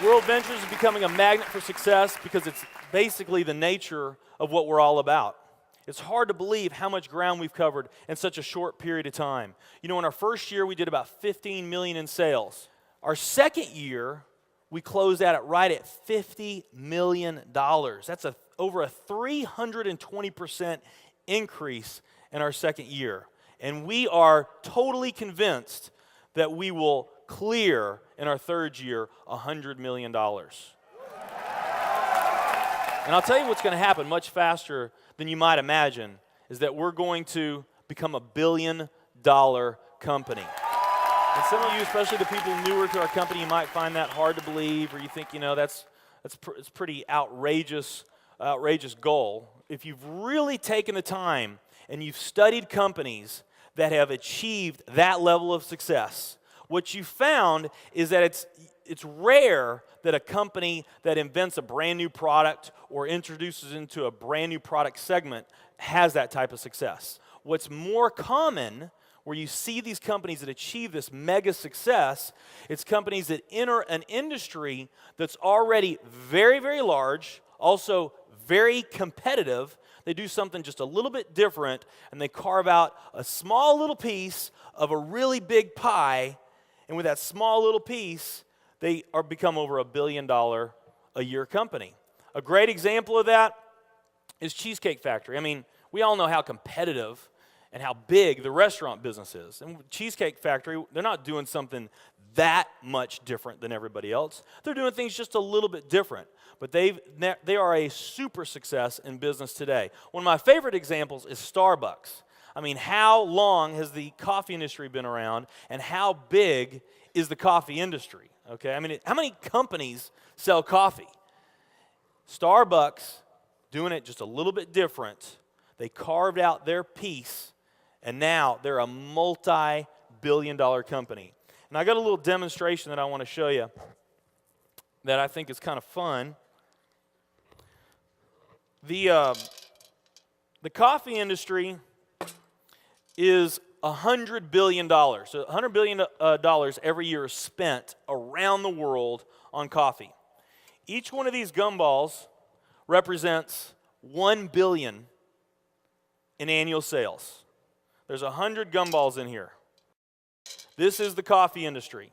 World Ventures is becoming a magnet for success because it's basically the nature of what we're all about. It's hard to believe how much ground we've covered in such a short period of time. You know, in our first year, we did about 15 million in sales. Our second year, we closed out right at $50 million. That's over a 320% increase in our second year. And we are totally convinced that we will clear in our third year $100 million. And I'll tell you what's going to happen much faster than you might imagine is that we're going to become a $1 billion company. And some of you, especially the people newer to our company, you might find that hard to believe, or you think, you know, it's pretty outrageous goal. If you've really taken the time and you've studied companies that have achieved that level of success, what you found is that it's rare that a company that invents a brand new product or introduces into a brand new product segment has that type of success. What's more common, where you see these companies that achieve this mega success, it's companies that enter an industry that's already very, very large, also very competitive. They do something just a little bit different, and they carve out a small little piece of a really big pie. And with that small little piece, they become over $1 billion a year company. A great example of that is Cheesecake Factory. I mean, we all know how competitive and how big the restaurant business is. And Cheesecake Factory, they're not doing something that much different than everybody else. They're doing things just a little bit different. But they are a super success in business today. One of my favorite examples is Starbucks. I mean, how long has the coffee industry been around, and how big is the coffee industry? Okay, I mean, how many companies sell coffee? Starbucks, doing it just a little bit different, they carved out their piece, and now they're a multi-billion-dollar company. And I got a little demonstration that I want to show you that I think is kind of fun. The coffee industry is $100 billion. So $100 billion every year is spent around the world on coffee. Each one of these gumballs represents $1 billion in annual sales. There's 100 gumballs in here. This is the coffee industry.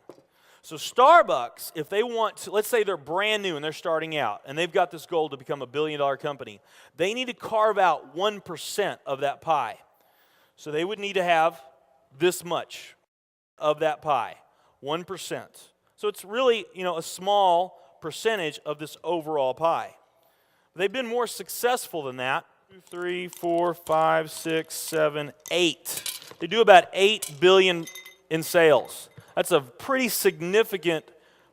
So Starbucks, if they want to, let's say they're brand new and they're starting out, and they've got this goal to become a $1 billion company, they need to carve out 1% of that pie. So they would need to have this much of that pie, 1%. So it's really, a small percentage of this overall pie. They've been more successful than that. 2, 3, 4, 5, 6, 7, 8. They do about $8 billion in sales. That's a pretty significant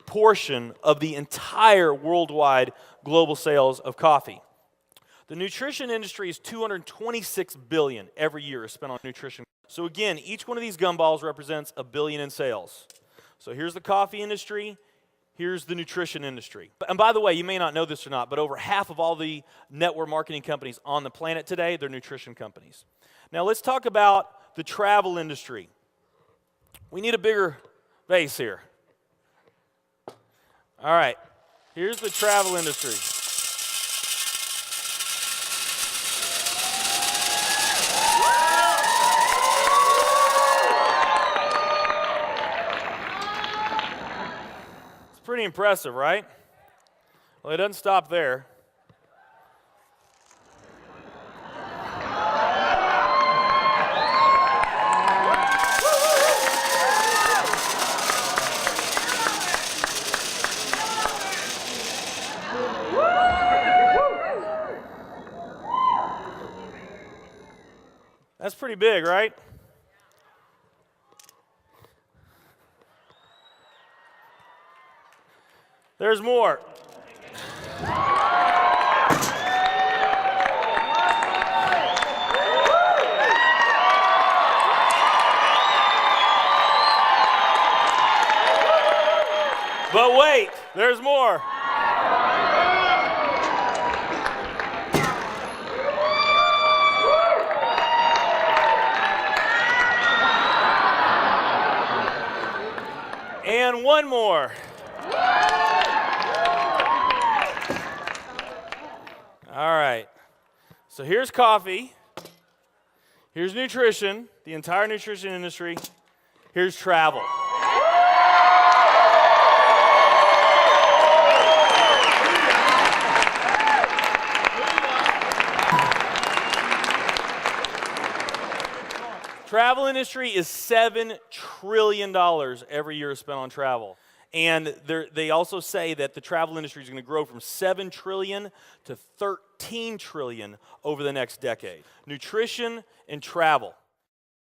portion of the entire worldwide global sales of coffee. The nutrition industry is $226 billion every year is spent on nutrition. So again, each one of these gumballs represents $1 billion in sales. So here's the coffee industry, here's the nutrition industry. And by the way, you may not know this or not, but over half of all the network marketing companies on the planet today, they're nutrition companies. Now let's talk about the travel industry. We need a bigger base here. All right, here's the travel industry. Pretty impressive, right? Well, it doesn't stop there. That's pretty big, right? There's more. But wait, there's more. And one more. All right. So here's coffee. Here's nutrition, the entire nutrition industry. Here's travel. Travel industry is $7 trillion every year spent on travel. And they also say that the travel industry is going to grow from $7 trillion to $13 trillion over the next decade. Nutrition and travel.